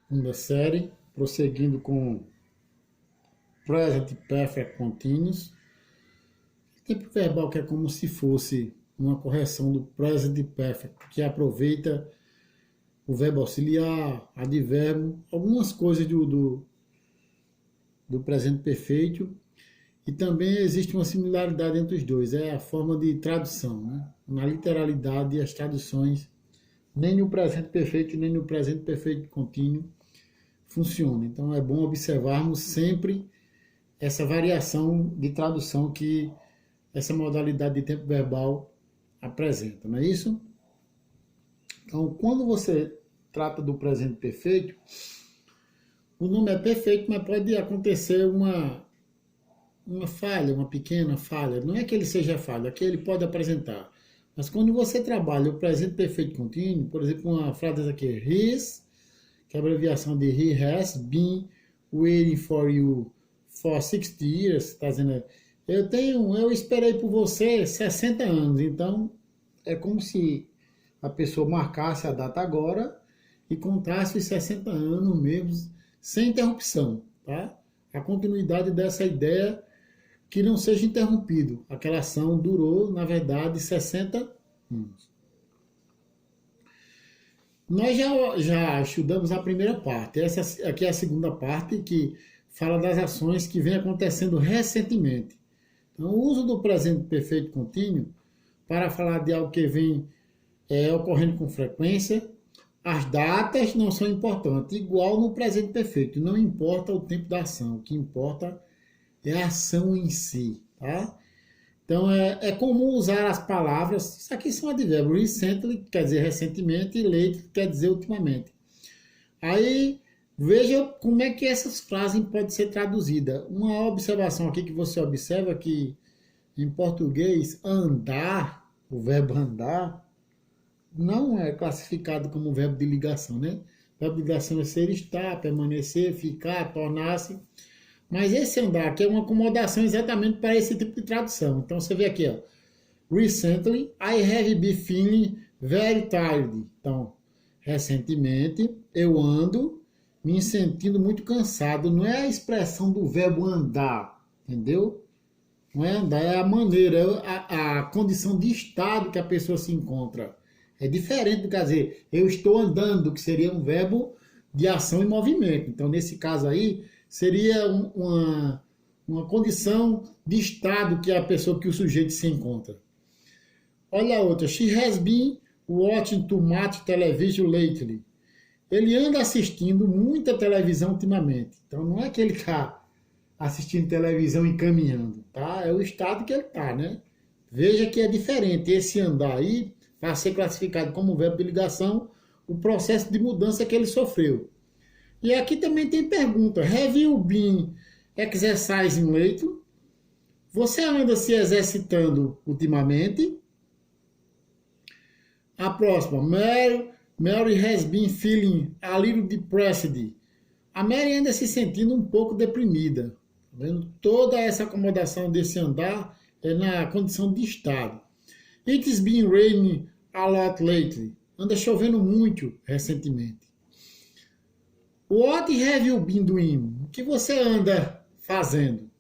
Segunda série, prosseguindo com Present Perfect Continuous. Tempo verbal que é como se fosse uma correção do Present Perfect, que aproveita o verbo auxiliar, advérbio, algumas coisas do presente perfeito. E também existe uma similaridade entre os dois, é a forma de tradução, né? Na literalidade, as traduções, nem no presente perfeito, nem no presente perfeito contínuo funciona. Então é bom observarmos sempre essa variação de tradução que essa modalidade de tempo verbal apresenta, não é isso? Então, quando você trata do presente perfeito, o nome é perfeito, mas pode acontecer uma falha, uma pequena falha. Não é que ele seja falha, é que ele pode apresentar. Mas quando você trabalha o presente perfeito contínuo, por exemplo, uma frase aqui, his, que é a abreviação de he has been waiting for you for 60 years, está dizendo, eu esperei por você 60 anos. Então, é como se a pessoa marcasse a data agora e contasse os 60 anos mesmo, sem interrupção, tá? A continuidade dessa ideia que não seja interrompido. Aquela ação durou, na verdade, 60 anos. Nós já estudamos a primeira parte. Essa aqui é a segunda parte, que fala das ações que vem acontecendo recentemente. Então, o uso do presente perfeito contínuo para falar de algo que vem ocorrendo com frequência. As datas não são importantes, igual no presente perfeito. Não importa o tempo da ação, o que importa é a ação em si, tá? Então, é comum usar as palavras, isso aqui são advérbios, recently quer dizer recentemente, e lately quer dizer ultimamente. Aí, veja como é que essas frases podem ser traduzidas. Uma observação aqui que você observa que, em português, andar, o verbo andar, não é classificado como verbo de ligação, né? O verbo de ligação é ser, estar, permanecer, ficar, tornar-se. Mas esse andar aqui é uma acomodação exatamente para esse tipo de tradução. Então você vê aqui, ó. Recently, I have been feeling very tired. Então, recentemente, eu ando me sentindo muito cansado. Não é a expressão do verbo andar, entendeu? Não é andar, é a maneira, a condição de estado que a pessoa se encontra. É diferente do que dizer, eu estou andando, que seria um verbo de ação e movimento. Então, nesse caso aí, seria uma condição de estado que a pessoa, que o sujeito se encontra. Olha a outra. She has been watching too much television lately. Ele anda assistindo muita televisão ultimamente. Então, não é que ele está assistindo televisão e caminhando, tá? É o estado que ele está, né? Veja que é diferente. Esse andar aí vai ser classificado como verbo de ligação, o processo de mudança que ele sofreu. E aqui também tem pergunta. Have you been exercising lately? Você anda se exercitando ultimamente? A próxima. Mary has been feeling a little depressed. A Mary anda se sentindo um pouco deprimida. Tá vendo? Toda essa acomodação desse andar é na condição de estado. It's been raining a lot lately. Anda chovendo muito recentemente. What have you been doing? O que você anda fazendo?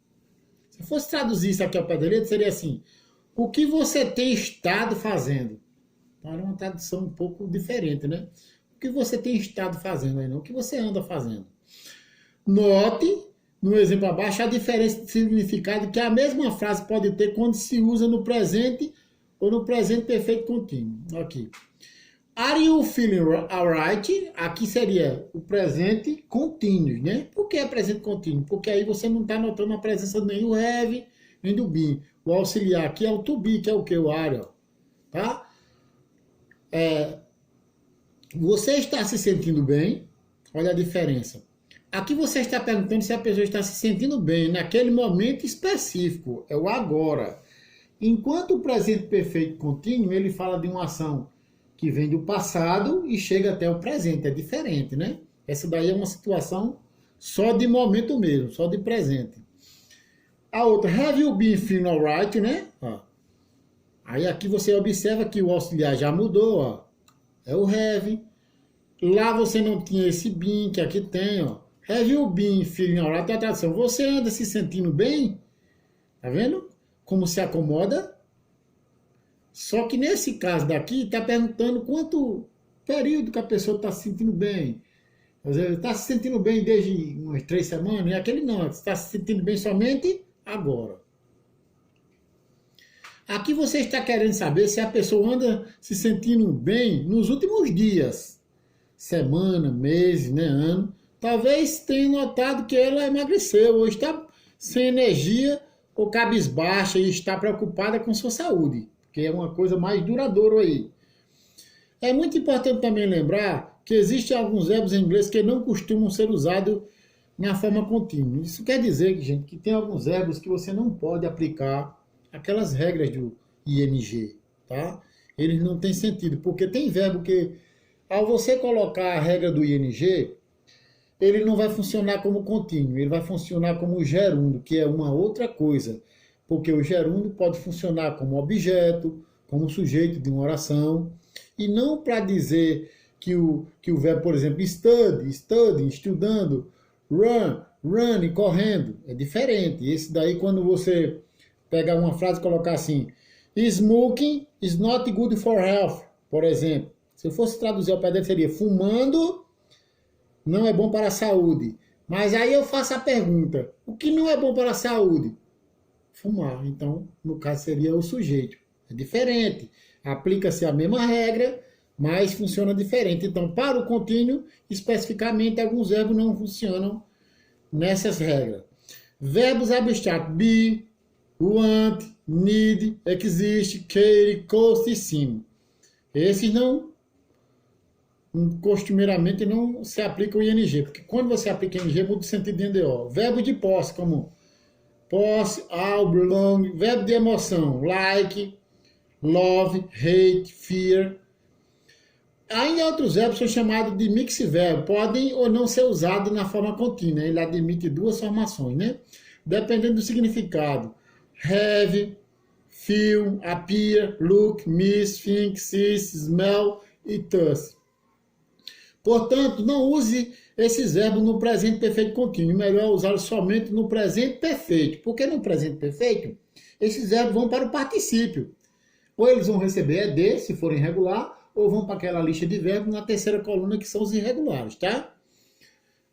Se eu fosse traduzir isso aqui ao pé da letra, seria assim: o que você tem estado fazendo? Para uma tradução um pouco diferente, né? O que você tem estado fazendo aí, não? O que você anda fazendo? Note, no exemplo abaixo, a diferença de significado que a mesma frase pode ter quando se usa no presente ou no presente perfeito contínuo. Aqui. Are you feeling alright? Aqui seria o presente contínuo, né? Por que é presente contínuo? Porque aí você não está notando a presença nem do have, nem do been. O auxiliar aqui é o to be, que é o que? O are, ó. Tá? Você está se sentindo bem? Olha a diferença. Aqui você está perguntando se a pessoa está se sentindo bem naquele momento específico. É o agora. Enquanto o presente perfeito contínuo, ele fala de uma ação que vem do passado e chega até o presente. É diferente, né? Essa daí é uma situação só de momento mesmo, só de presente. A outra, have you been feeling alright, né? Ó. Aí aqui você observa que o auxiliar já mudou, ó. É o have. Lá você não tinha esse been que aqui tem, ó. Have you been feeling alright? Tem a tradução. Você anda se sentindo bem? Tá vendo? Como se acomoda? Só que nesse caso daqui, está perguntando quanto período que a pessoa está se sentindo bem. Está se sentindo bem desde umas 3 semanas, e aquele não, está se sentindo bem somente agora. Aqui você está querendo saber se a pessoa anda se sentindo bem nos últimos dias, semana, mês, né, ano. Talvez tenha notado que ela emagreceu, ou está sem energia, ou cabisbaixa e está preocupada com sua saúde, que é uma coisa mais duradoura aí. É muito importante também lembrar que existem alguns verbos em inglês que não costumam ser usados na forma contínua. Isso quer dizer, gente, que tem alguns verbos que você não pode aplicar aquelas regras do ing, tá? Eles não têm sentido, porque tem verbo que, ao você colocar a regra do ing, ele não vai funcionar como contínuo, ele vai funcionar como gerúndio, que é uma outra coisa, porque o gerúndio pode funcionar como objeto, como sujeito de uma oração, e não para dizer que o verbo, por exemplo, study, estudando, running, correndo, é diferente. Esse daí, quando você pegar uma frase e colocar assim, smoking is not good for health, por exemplo. Se eu fosse traduzir ao pé dele, seria fumando não é bom para a saúde. Mas aí eu faço a pergunta, o que não é bom para a saúde? Fumar. Então, no caso, seria o sujeito. É diferente. Aplica-se a mesma regra, mas funciona diferente. Então, para o contínuo, especificamente, alguns verbos não funcionam nessas regras. Verbos abstratos, be, want, need, exist, care, cost e sim. Esses não, costumeiramente, não se aplica o ing, porque quando você aplica ing, muda o sentido de NDO. Verbo de posse, como posse, all, belong. Verbo de emoção, like, love, hate, fear. Ainda outros verbos são chamados de mix verbo, podem ou não ser usados na forma contínua. Ele admite duas formações, né? Dependendo do significado. Have, feel, appear, look, miss, think, see, smell e touch. Portanto, não use esses verbos no presente perfeito contínuo. Melhor usá-los somente no presente perfeito. Porque no presente perfeito, esses verbos vão para o particípio. Ou eles vão receber ED, se forem regular, ou vão para aquela lista de verbos na terceira coluna, que são os irregulares, tá?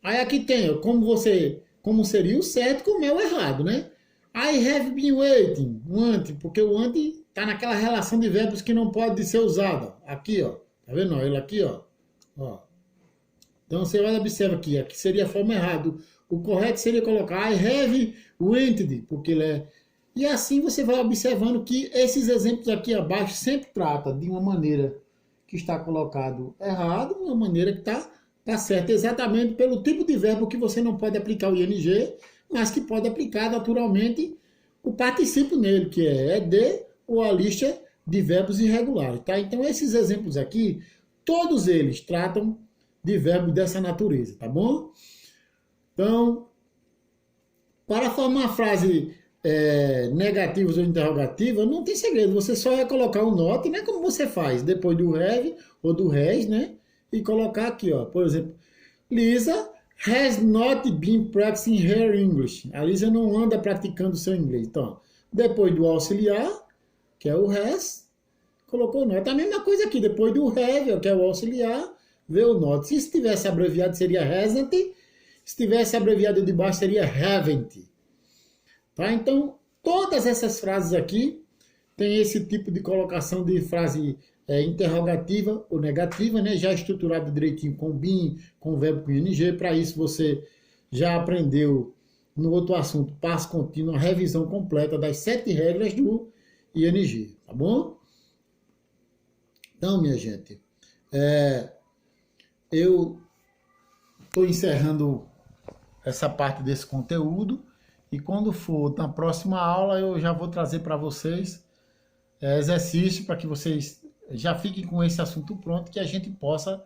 Aí aqui tem, ó, como seria o certo e como é o errado, né? I have been waiting, porque o want está naquela relação de verbos que não pode ser usado. Aqui, ó, tá vendo? Ele aqui, ó. Então você vai observar aqui seria a forma errada. O correto seria colocar I have waited, porque ele é... E assim você vai observando que esses exemplos aqui abaixo sempre tratam de uma maneira que está colocado errado, uma maneira que está certa, exatamente pelo tipo de verbo que você não pode aplicar o ing, mas que pode aplicar naturalmente o particípio nele, que é ED ou a lista de verbos irregulares. Tá? Então esses exemplos aqui, todos eles tratam de verbos dessa natureza, tá bom? Então, para formar a frase negativas ou interrogativa, não tem segredo, você só vai colocar o not, né, como você faz, depois do have ou do has, né, e colocar aqui, ó, por exemplo, Lisa has not been practicing her English. A Lisa não anda praticando seu inglês. Então, depois do auxiliar, que é o has, colocou o not. A mesma coisa aqui, depois do have, que é o auxiliar, veio o not. Se estivesse abreviado, seria hasn't. Se estivesse abreviado de baixo, seria haven't. Tá? Então, todas essas frases aqui têm esse tipo de colocação de frase interrogativa ou negativa, né? Já estruturado direitinho com been, com verbo com ing. Para isso, você já aprendeu no outro assunto, passo contínuo, a revisão completa das 7 regras do ing. Tá bom? Então, minha gente, eu estou encerrando essa parte desse conteúdo. E quando for na próxima aula, eu já vou trazer para vocês exercício para que vocês já fiquem com esse assunto pronto, que a gente possa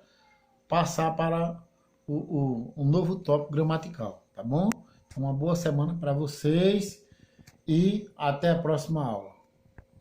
passar para um novo tópico gramatical, tá bom? Uma boa semana para vocês e até a próxima aula.